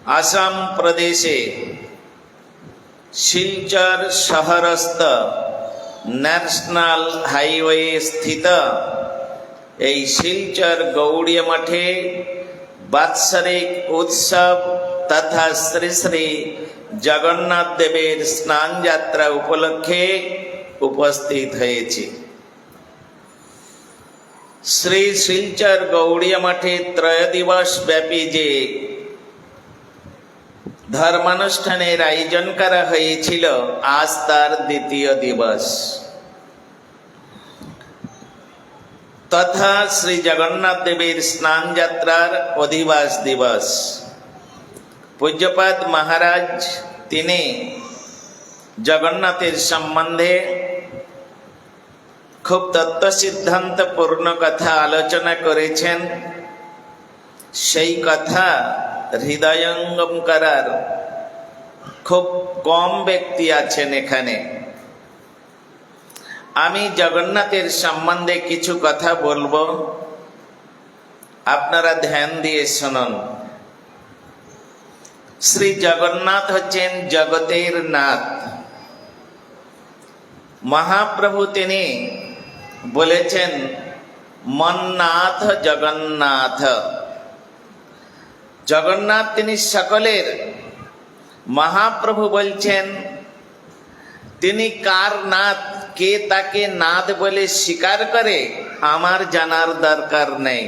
आसाम प्रदेशे Silchar शहरस्थ national highway স্থিত এই শিলচর গৌড়িয়া মঠে বাৎসরিক উৎসব তথা শ্রী শ্রী জগন্নাথ দেবের স্নান যাত্রা উপলক্ষে উপস্থিত হয়েছে। শ্রী শিলচর গৌড়িয়া মঠে ত্রয় দিবস ব্যাপী যে ধর্মানুষ্ঠানের আয়োজন করা হয়েছিল, আজ তার দ্বিতীয় দিবস তথা শ্রী জগন্নাথ দেবের স্নান যাত্রার অধিবাস দিবস। পূজ্যপাদ মহারাজ তিনি জগন্নাথের সম্বন্ধে খুব তত্ত্ব সিদ্ধান্তপূর্ণ কথা আলোচনা করেছেন। সেই কথা হৃদয়ঙ্গম করার খুব কম ব্যক্তি আছেন এখানে। আমি জগন্নাথের সম্বন্ধে কিছু কথা বলবো, আপনারা ধ্যান দিয়ে শুনুন। শ্রী জগন্নাথ হচ্ছেন জগতের নাথ। মহাপ্রভু তিনি বলেছেন মন্নাথ জগন্নাথ। জগন্নাথ তিনি সকলের। মহাপ্রভু বলছেন তিনি কার নাথ, কে তাকে নাথ বলে স্বীকার করে আমার জানার দরকার নেই,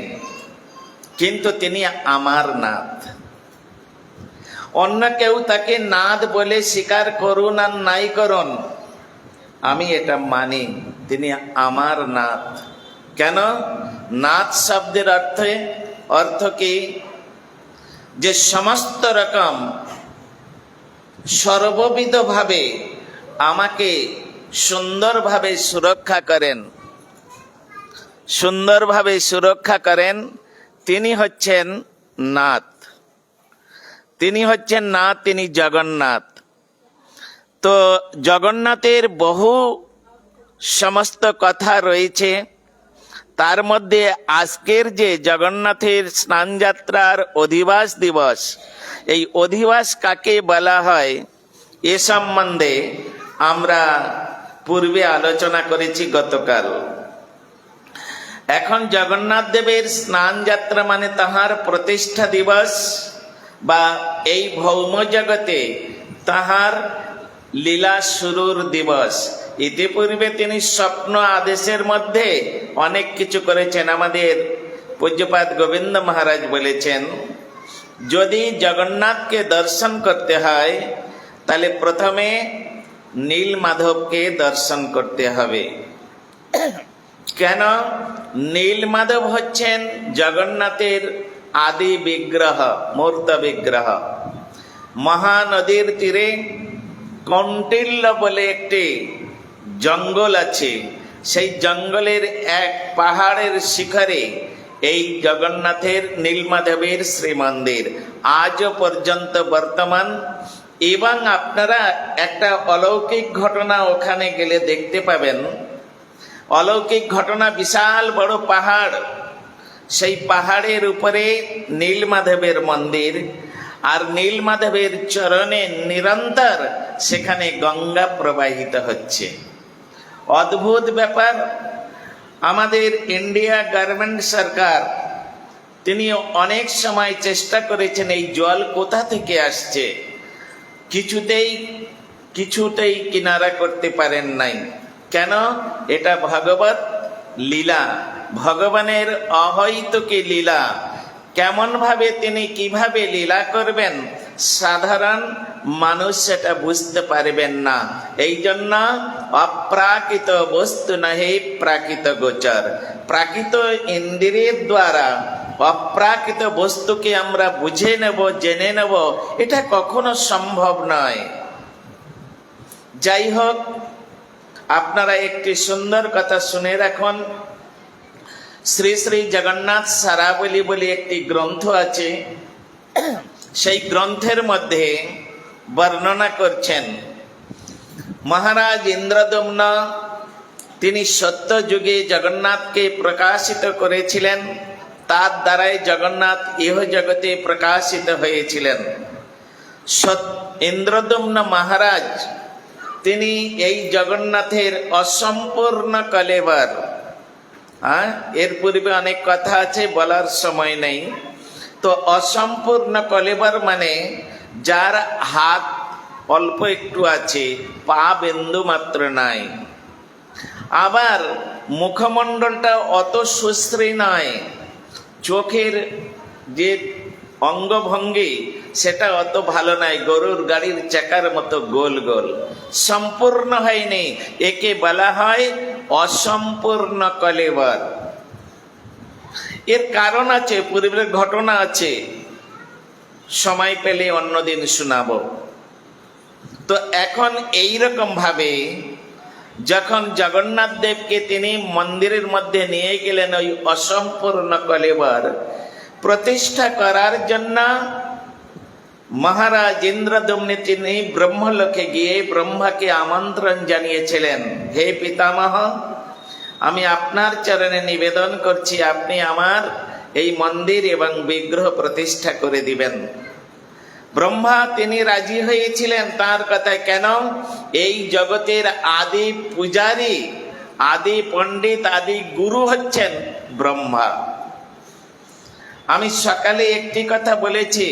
কিন্তু তিনি আমার নাথ। অন্য কেউ তাকে নাথ বলে স্বীকার করুন আর নাই করুন, আমি এটা মানি তিনি আমার নাথ। কেন? নাথ শব্দের অর্থ কি? যে সমস্ত রকম সর্ববিধভাবে আমাকে সুন্দরভাবে সুরক্ষা করেন, সুন্দরভাবে সুরক্ষা করেন, তিনি হচ্ছেন নাথ। তিনি হচ্ছেন নাথ, তিনি জগন্নাথ। তো জগন্নাথের বহু সমস্ত কথা রয়েছে, তার মধ্যে আজকের যে জগন্নাথের স্নানযাত্রার অধিবাস দিবস, এই অধিবাস কাকে বলা হয় এ সম্বন্ধে আমরা পূর্বে আলোচনা করেছি গতকাল। এখন জগন্নাথ দেবের স্নান যাত্রা মানে তাহার প্রতিষ্ঠা দিবস, বা এই ভৌম জগতে তাহার লীলা শুরুর দিবস। ইতিপূর্বে তিনি স্বপ্ন আদেশের মধ্যে অনেক কিছু করেছেন। আমাদের পূজ্যপাদ গোবিন্দ মহারাজ বলেছেন যদি জগন্নাথকে দর্শন করতে হয় তাহলে প্রথমে নীল মাধবকে দর্শন করতে হবে। কেন? নীল মাধব হচ্ছেন জগন্নাথের আদি বিগ্রহ, মূর্ত বিগ্রহ। মহানদীর তীরে কৌটিল্য বলে একটি জঙ্গল আছে, সেই জঙ্গলের এক পাহাড়ের শিখরে এই জগন্নাথের নীলমাধবের শ্রীমন্দির আজও পর্যন্ত বর্তমান। এবং আপনারা একটা অলৌকিক ঘটনা ওখানে গেলে দেখতে পাবেন। অলৌকিক ঘটনা, বিশাল বড় পাহাড়, সেই পাহাড়ের উপরে নীলমাধবের মন্দির, আর নীলমাধবের চরণে নিরন্তর সেখানে গঙ্গা প্রবাহিত হচ্ছে। অদ্ভুত ব্যাপার। আমাদের ইন্ডিয়া গভর্নমেন্ট সরকার তিনি অনেক সময় চেষ্টা করেছেন এই জল কোথা থেকে আসছে, কিছুতেই কিনারা করতে পারেন নাই। কেন? এটা ভগবত লীলা, ভগবানের অহৈতুকী লীলা। কেমন ভাবে তিনি কিভাবে লীলা করবেন সাধারণ মানুষ সেটা বুঝতে পারবেন না। এই জন্য অপ্রাকৃত বস্তু নহে প্রাকৃত গোচর। প্রাকৃত ইন্দ্রিয়ের দ্বারা অপ্রাকৃত বস্তুকে আমরা বুঝে নেব, জেনে নেব, এটা কখনো সম্ভব নয়। যাই হোক, আপনারা একটি সুন্দর কথা শুনে রাখুন। শ্রী শ্রী জগন্নাথ সারাবলী বলে একটি গ্রন্থ আছে। সেই গ্রন্থের মধ্যে বর্ণনা করছেন মহারাজ ইন্দ্রদম্ন তিনি সত্য যুগে জগন্নাথকে প্রকাশিত করেছিলেন। তার দ্বারাই জগন্নাথ ইহ জগতে প্রকাশিত হয়েছিলেন। ইন্দ্রদম্ন মহারাজ তিনি এই জগন্নাথের অসম্পূর্ণ কলেবর। এর পূর্বে অনেক কথা আছে, বলার সময় নেই। তো অসম্পূর্ণ কলেবর মানে যার হাত অল্প একটু আছে, পা বিন্দু মাত্র নাই, আবার মুখমণ্ডলটা অত সুশ্রী নয়, চোখের যে অঙ্গভঙ্গি সেটা অত ভালো নয়, গরুর গাড়ির চাকার মতো গোল গোল, সম্পূর্ণ হয়নি, একে বলা হয় অসম্পূর্ণ কলেবর। এর কারণ আছে, পূর্বের ঘটনা আছে, সময় পেলে অন্যদিন শোনাবো। তো এখন এইরকম ভাবে যখন জগন্নাথ দেবকে তিনি মন্দিরের মধ্যে নিয়ে গেলেন, ওই অসম্পূর্ণ কলেবর প্রতিষ্ঠা করার জন্য মহারাজ ইন্দ্রদম্নে তিনি ব্রহ্মলোকে গিয়ে ব্রহ্মাকে আমন্ত্রণ জানিয়েছিলেন, হে পিতামহ, আমি আপনার চরণে নিবেদন করছি, আপনি আমার এই মন্দির এবং বিগ্রহ প্রতিষ্ঠা করে দিবেন। ব্রহ্মা তিনি রাজি হয়েছিলেন তার কথায়। কেন? এই জগতের আদি পূজারী, আদি পণ্ডিত, আদি গুরু হচ্ছেন ব্রহ্মা। আমি সকালে একটি কথা বলেছি,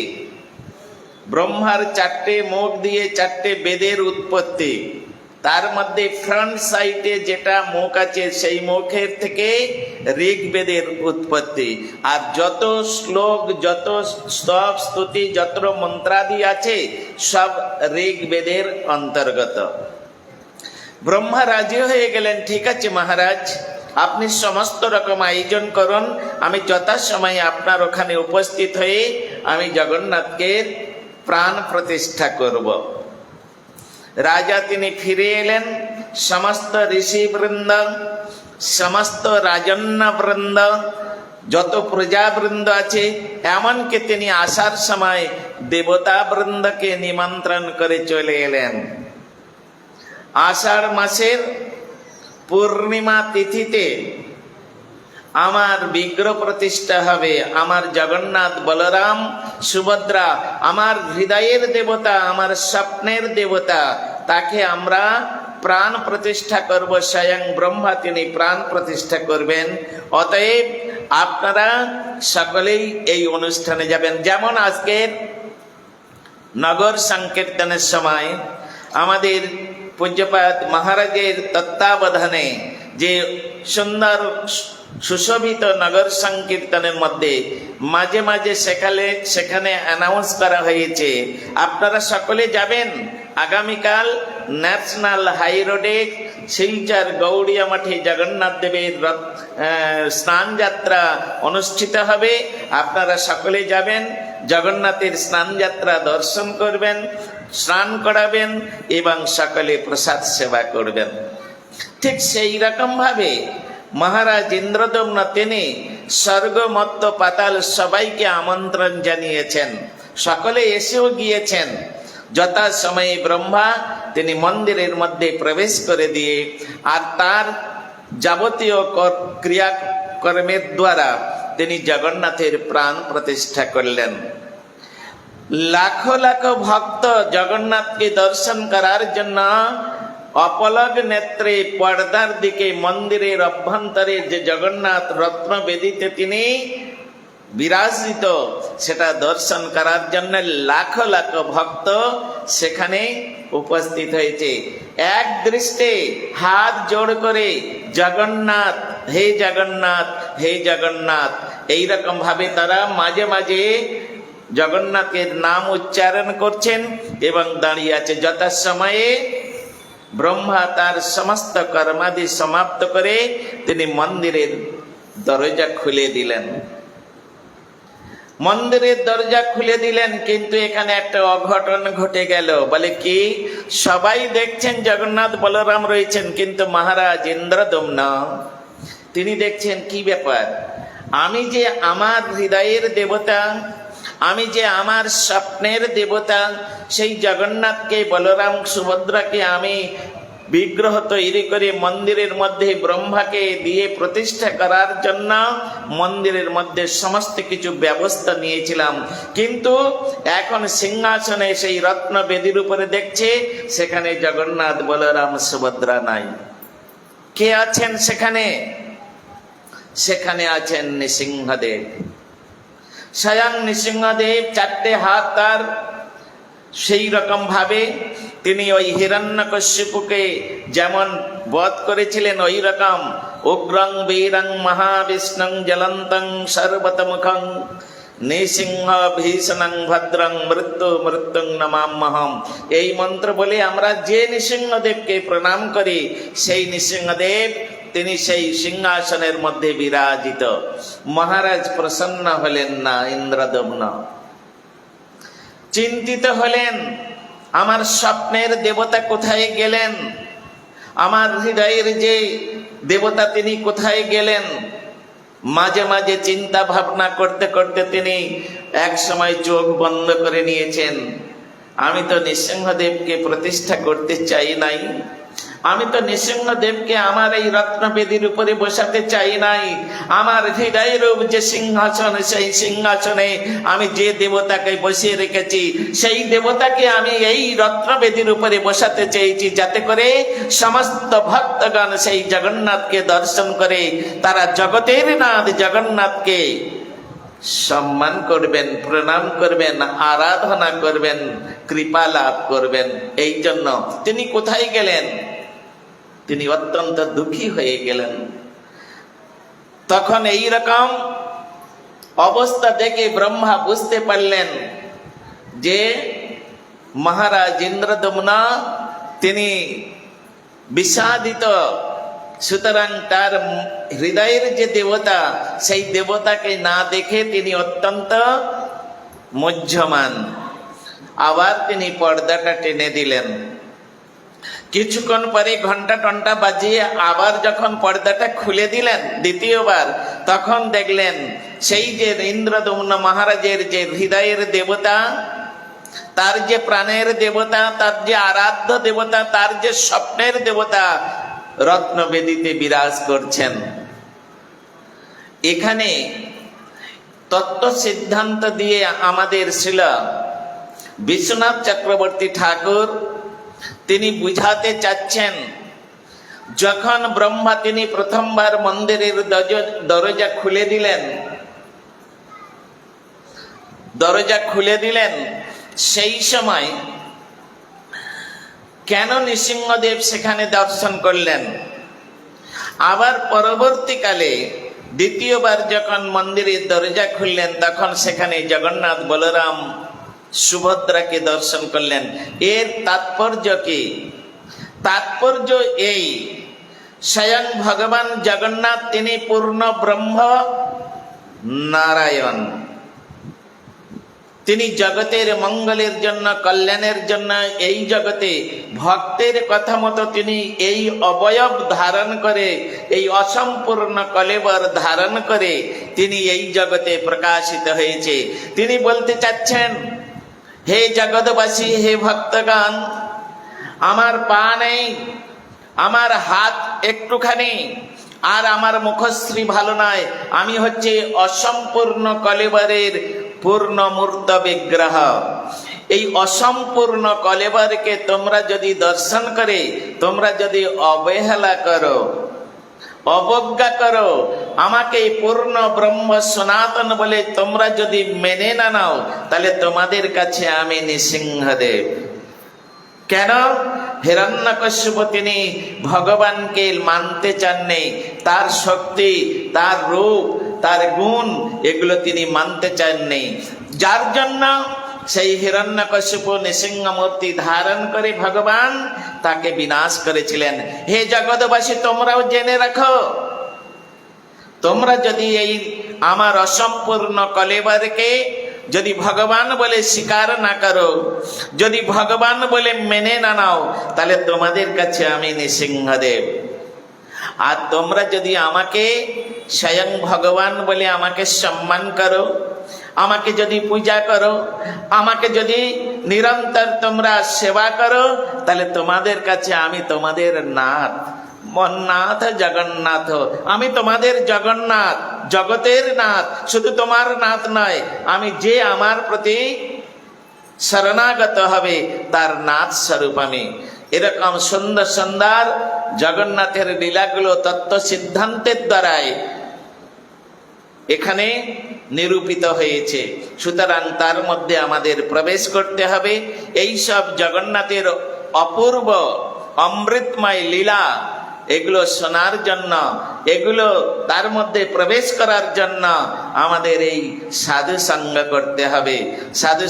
ব্রহ্মার 4টে মুখ দিয়ে 4টে বেদের উৎপত্তি। তার মধ্যে ফ্রন্ট সাইডে যেটা মুখ আছে সেই মুখের থেকে ঋগ্বেদের উৎপত্তি। আর যত শ্লোক, যত স্তব, স্তুতি, যত মন্ত্রাদি আছে সব ঋগ্বেদের অন্তর্গত। ব্রহ্মা রাজি হয়ে গেলেন, ঠিক আছে মহারাজ, আপনি সমস্ত রকম আয়োজন করুন, আমি যথাসময়ে আপনার ওখানে উপস্থিত হয়ে আমি জগন্নাথকে প্রাণ প্রতিষ্ঠা করব। রাজা তিনি ফিরে এলেন, সমস্ত ঋষিবৃন্দ, সমস্ত রাজন্য বৃন্দ, যত প্রজাবৃন্দ আছে, এমনকি তিনি আসার সময় দেবতা বৃন্দকে নিমন্ত্রণ করে চলে এলেন। আষাঢ় মাসের পূর্ণিমা তিথিতে আমার বিগ্রহ প্রতিষ্ঠা হবে। আমার জগন্নাথ, বলরাম, সুভদ্রা, আমার হৃদয়ের দেবতা, আমার স্বপ্নের দেবতা, তাকে আমরা প্রাণ প্রতিষ্ঠা করব। স্বয়ং ব্রহ্মা তিনি প্রাণ প্রতিষ্ঠা করবেন। অতএব আপনারা সকলেই এই অনুষ্ঠানে যাবেন। যেমন আজকের নগর সংকীর্তনের সময় আমাদের পূজ্যপাদ মহারাজের তত্ত্বাবধানে যে সুন্দর সুশোভিত নগর সংকীর্তনের মধ্যে মাঝে মাঝে সেখানে অ্যানাউন্স করা হয়েছে আপনারা সকলে যাবেন। আগামীকাল ন্যাশনাল হাই রোডে শিলচর গৌড়িয়া মাঠে জগন্নাথ দেবের স্নান যাত্রা অনুষ্ঠিত হবে। আপনারা সকলে যাবেন, জগন্নাথের স্নান যাত্রা দর্শন করবেন, স্নান করাবেন এবং সকলে প্রসাদ সেবা করবেন। ঠিক সেই রকম ভাবে মহারাজ ইন্দ্রদম্ন তিনি স্বর্গ, মর্ত্য, পাতাল সবাইকে আমন্ত্রণ জানিয়েছেন, সকলে এসেও গিয়েছেন। যথা সময়ে ব্রহ্মা তিনি মন্দিরের মধ্যে প্রবেশ করে দিয়ে আর তার যাবতীয় ক্রিয়াকর্মের দ্বারা তিনি জগন্নাথের প্রাণ প্রতিষ্ঠা করলেন। লাখো লাখো ভক্ত জগন্নাথকে দর্শন করার জন্য অপলক নেত্রে পর্দার দিকে মন্দিরের অভ্যন্তরে যে জগন্নাথ রত্নবেদিতে তিনি বিরাজিত, সেটা দর্শন করার জন্য লাখো লাখো ভক্ত সেখানে উপস্থিত হয়েছে। এক দৃষ্টে হাত জোড় করে জগন্নাথ, হে জগন্নাথ, হে জগন্নাথ, এইরকম ভাবে তারা মাঝে মাঝে জগন্নাথের নাম উচ্চারণ করছেন এবং দাঁড়িয়ে আছে। যথাসময়ে ব্রহ্মা তার সমস্ত কর্মাদি সমাপ্ত করে তিনি মন্দিরের দরজা খুলে দিলেন। মন্দিরের দরজা খুলে দিলেন, কিন্তু এখানে একটা অঘটন ঘটে গেল। বলে কি? সবাই দেখছেন জগন্নাথ বলরাম রয়েছেন, কিন্তু মহারাজ ইন্দ্রদম্ন তিনি দেখছেন কি ব্যাপার, আমি যে আমার হৃদয়ের দেবতা, আমি যে আমার স্বপ্নের দেবতা, সেই জগন্নাথকে, বলরাম, সুভদ্রাকে আমি বিগ্রহ তৈরি করে মন্দিরের মধ্যে ব্রহ্মাকে দিয়ে প্রতিষ্ঠা করার জন্য মন্দিরের মধ্যে সমস্ত কিছু ব্যবস্থা নিয়েছিলাম, কিন্তু এখন সিংহাসনে সেই রত্ন বেদির উপরে দেখছে সেখানে জগন্নাথ বলরাম সুভদ্রা নাই। কে আছেন সেখানে? সেখানে আছেন নৃসিংহদেব। স্বয়ং নৃসিংহদেব, চারটে হাত তার, সেই রকম ভাবে তিনি ওই হিরণ্যকশিপুকে যেমন বধ করেছিলেন ওই রকম উগ্রং বীরং মহাবিষ্ণুং জ্বলন্তং সর্বতমুখং নৃসিংহ ভীষণং ভদ্রং মৃত্যু মৃত্যুং নমাম্যহম। এই মন্ত্র বলে আমরা যে নৃসিংহদেবকে প্রণাম করি, সেই নৃসিংহদেব তিনি সেই সিংহাসনের মধ্যে বিরাজিত। মহারাজ প্রসন্ন হলেন না, ইন্দ্রদম্ন চিন্তিত হলেন, আমার স্বপ্নের দেবতা কোথায় গেলেন, আমার হৃদয়ের যে দেবতা তিনি কোথায় গেলেন। মাঝে মাঝে চিন্তা ভাবনা করতে করতে তিনি এক সময় চোখ বন্ধ করে নিয়েছেন। আমি তো নৃসিংহদেবকে প্রতিষ্ঠা করতে চাই নাই, আমি তো নৃসিংহদেবকে আমার এই রত্নবেদীর উপরে বসাতে চাই নাই। আমার হৃদয়ের যে সিংহাসন, সেই সিংহাসনে আমি যে দেবতাকে বসিয়ে রেখেছি, সেই দেবতাকে আমি এই রত্নবেদীর উপরে বসাতে চেয়েছি, যাতে করে সমস্ত ভক্তগণ সেই জগন্নাথকে দর্শন করে তারা জগতের নাথ জগন্নাথকে সম্মান করবেন, প্রণাম করবেন, আরাধনা করবেন, কৃপা লাভ করবেন। এই জন্য তিনি কোথায় গেলেন? তিনি অত্যন্ত দুঃখী হয়ে গেলেন। তখন এই রকম অবস্থা দেখে ব্রহ্মা বুঝতে পারলেন যে মহারাজ ইন্দ্রদম্ন তিনি বিষাদিত, সুতরাং তার হৃদয়ের যে দেবতা, সেই দেবতাকে না দেখে তিনি অত্যন্ত মুহ্যমান। আবার তিনি পর্দাটা টেনে দিলেন। কিছুক্ষণ পরে ঘন্টা টন্টা বাজিয়ে আবার যখন পর্দাটা খুলে দিলেন দ্বিতীয়বার, তখন দেখলেন সেই যে ইন্দ্রদম্ন মহারাজের যে হৃদয়ের দেবতা, তার যে প্রাণের দেবতা, তার যে আরাধ্য দেবতা, তার যে স্বপ্নের দেবতা রত্নবেদীতে বিরাজ করছেন। এখানে তত্ত্ব সিদ্ধান্ত দিয়ে আমাদের শ্রীল বিশ্বনাথ চক্রবর্তী ঠাকুর তিনি বুঝাতে চাচ্ছেন, যখন ব্রহ্মা তিনি প্রথমবার মন্দিরের দরজা খুলে দিলেন, সেই সময় কেন নৃসিংহদেব সেখানে দর্শন করলেন? আবার পরবর্তীকালে দ্বিতীয়বার যখন মন্দিরের দরজা খুললেন, তখন সেখানে জগন্নাথ বলরাম সুভদ্রাকে দর্শন করলেন। এর তাৎপর্য কি? তাৎপর্য এই, স্বয়ং ভগবান জগন্নাথ তিনি পূর্ণ ব্রহ্ম নারায়ণ। তিনি জগতের মঙ্গলের জন্য, কল্যাণের জন্য এই জগতে ভক্তের কথা মতো তিনি এই অবয়ব ধারণ করে, এই অসম্পূর্ণ কলেবর ধারণ করে তিনি এই জগতে প্রকাশিত হয়েছে। তিনি বলতে চাচ্ছেন, হে জগৎবাসী, হে ভক্তগণ, আমার পা নেই, আমার হাত একটুখানি, আর আমার মুখশ্রী ভালো নয়, আমি হচ্ছে অসম্পূর্ণ কলেবরের পূর্ণ মূর্ত বিগ্রহ। এই অসম্পূর্ণ কলেবরকে তোমরা যদি দর্শন করে, তোমরা যদি অবহেলা করো, অবজ্ঞা করো, আমাকে পূর্ণ ব্রহ্ম সনাতন বলে তোমরা যদি মেনে না নাও, তাহলে তোমাদের কাছে আমি নৃসিংহদেব। কেন? হিরণ্যকশিপু তিনি ভগবানকে মানতে চাননি, তার শক্তি, তার রূপ, তার গুণ এগুলো তিনি মানতে চাননি, যার জন্য সেই হিরণ্যকশিপু নৃসিংহমূর্তি ধারণ করে ভগবান তাকে বিনাশ করেছিলেন। হে জগৎবাসী, তোমরাও জেনে রাখো, তোমরা যদি এই আমার অসম্পূর্ণ কলেবরকে যদি ভগবান বলে স্বীকার না করো, যদি ভগবান বলে মেনে না নাও, তাহলে তোমাদের কাছে আমি নৃসিংহদেব। আর তোমরা যদি আমাকে স্বয়ং ভগবান বলে আমাকে সম্মান করো, আমাকে যদি পূজা করো, আমাকে যদি নিরন্তর তোমরা সেবা করো, তাহলে তোমাদের কাছে আমি তোমাদের নাথ, মন্নাথ জগন্নাথ, আমি তোমাদের জগন্নাথ, জগতের নাথ। শুধু তোমার নাথ নয়, আমি যে আমার প্রতি শরণাগত হবে তার নাথ স্বরূপ আমি। এরকম সুন্দর সুন্দর জগন্নাথের লীলাগুলো তত্ত্ব সিদ্ধান্তের দ্বারাই এখানে নিরূপিত হয়েছে। সুতরাং তার মধ্যে আমাদের প্রবেশ করতে হবে। এই সব জগন্নাথের অপূর্ব অমৃতময় লীলা, এগুলো শোনার জন্য, এগুলো তার মধ্যে প্রবেশ করার জন্য আমাদের এই সাধু সঙ্গ করতে হবে। সাধু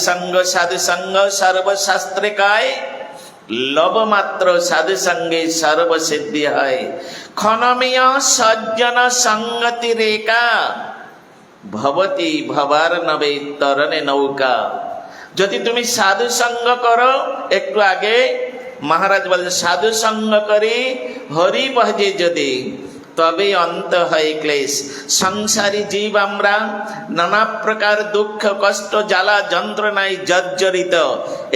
সঙ্গ সর্বশাস্ত্রে কয়, লবমাত্র সাধু সঙ্গে সর্বসিদ্ধি হয়। ক্ষণমীয় সজ্জন সঙ্গতি রেখা ভবতি ভবার নবে তরণে নৌকা। যদি তুমি সাধু সঙ্গ করো, একটু আগে মহারাজ বলে সাধু সঙ্গ করি হরি ভজে যদি, তবে অন্ত হয় ক্লেশ। সংসারী জীব আমরা নানা প্রকার দুঃখ কষ্ট জ্বালা যন্ত্রণায় জর্জরিত।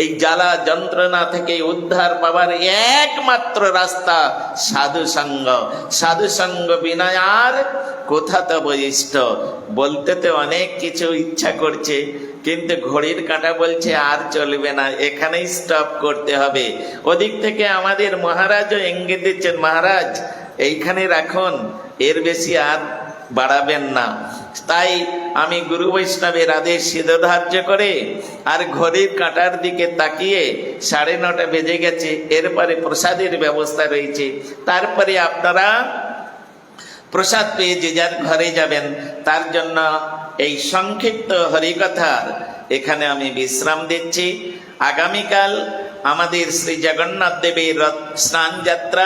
এই জ্বালা যন্ত্রণা থেকে উদ্ধার পাবার একমাত্র রাস্তা সাধু সঙ্গ। সাধু সঙ্গ বিনা আর কোথা তব ইষ্ট। বলতে তো অনেক কিছু ইচ্ছা করছে, কিন্তু ঘড়ির কাঁটা বলছে আর চলবে না, এখানেই স্টপ করতে হবে। ওদিক থেকে আমাদের মহারাজও ইঙ্গিত দিচ্ছেন, মহারাজ এইখানে রাখুন, এর বেশি আর বাড়াবেন না। তাই আমি গুরু বৈষ্ণবের আদেশ শিরোধার্য করে আর ঘড়ির কাঁটার দিকে তাকিয়ে 9:30 বেজে গেছে, এরপরে প্রসাদের ব্যবস্থা রয়েছে। তারপরে আপনারা প্রসাদ পেয়ে যে যার ঘরে যাবেন। তার জন্য এই সংক্ষিপ্ত হরিকথার এখানে আমি বিশ্রাম দিচ্ছি। আগামীকাল আমাদের শ্রী জগন্নাথ দেবের স্নান যাত্রা,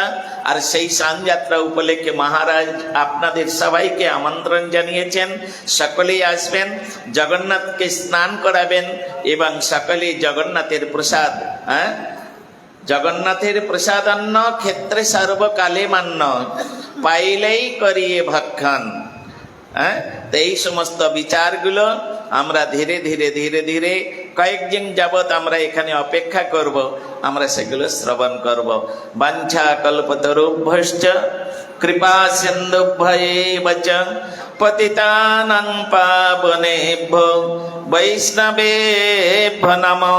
আর সেই স্নান যাত্রা উপলক্ষে মহারাজ আপনাদের সবাইকে আমন্ত্রণ জানিয়েছেন, সকলেই আসবেন, জগন্নাথকে স্নান করাবেন এবং সকলেই জগন্নাথের প্রসাদ, জগন্নাথের প্রসাদান্ন ক্ষেত্রে সর্বকালে মান্য, পাইলেই করিয়ে ভক্ষণ। তো এই সমস্ত বিচারগুলো আমরা ধীরে ধীরে কয়েকদিন যাবৎ আমরা এখানে অপেক্ষা করব, আমরা সেগুলো শ্রবণ করব। বাঞ্ছা কল্পতরুভ্যশ্চ কৃপা সিন্ধুভ্যেব চ পতিতানাং পাবনেভ্যো বৈষ্ণবেভ্যো নমো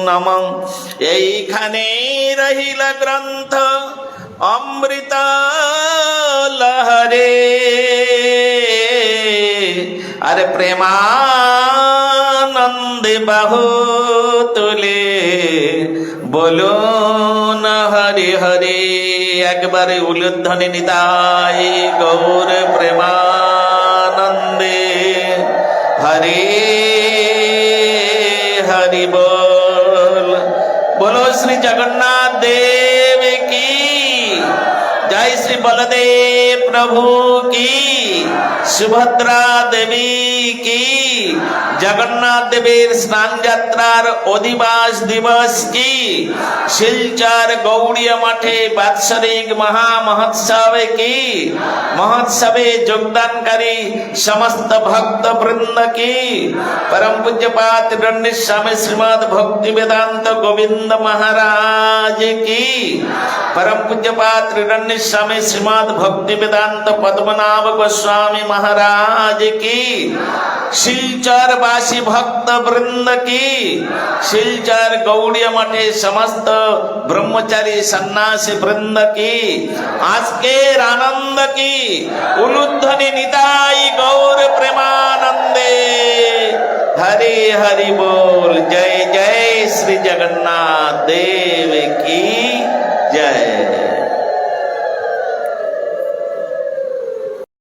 নমঃ। এইখানে রহিল গ্রন্থ অমৃত লহরে, আরে প্রেমানন্দে বাহু তুলে বলুন হরি হরি। একবারে উলুধ্বনি নিতাই গৌর প্রেমানন্দে হরি হরি বল। बोलो श्री जगन्नाथ देव की जय, श्री बलदेव प्रभु की, सुभद्रा देवी की, जगन्नाथ देवेर स्नान यात्रार अधिवास दिवस की, शिलचर गौड़िया मठे वात्सरिक महा महोत्सव की, महोत्सवे योगदानकारी समस्त भक्त वृंद की, परम पूज्यपाद दंडी स्वामी श्रीमद भक्ति वेदांत गोविंद महाराज की, परम पूज्यपाद दंडी स्वामी श्रीमद भक्ति वेदांत पद्मनाभ गोस्वामी महाराज की, शिलचर वासी भक्त वृंद की, शिलचर गौड़िया मठे समस्त ब्रह्मचारी सन्यासी वृंद की, आज के आनंद की, उलुध्वनि निताई गौर प्रेमानंदे हरि हरि बोल। जय जय श्री जगन्नाथ देव की जय।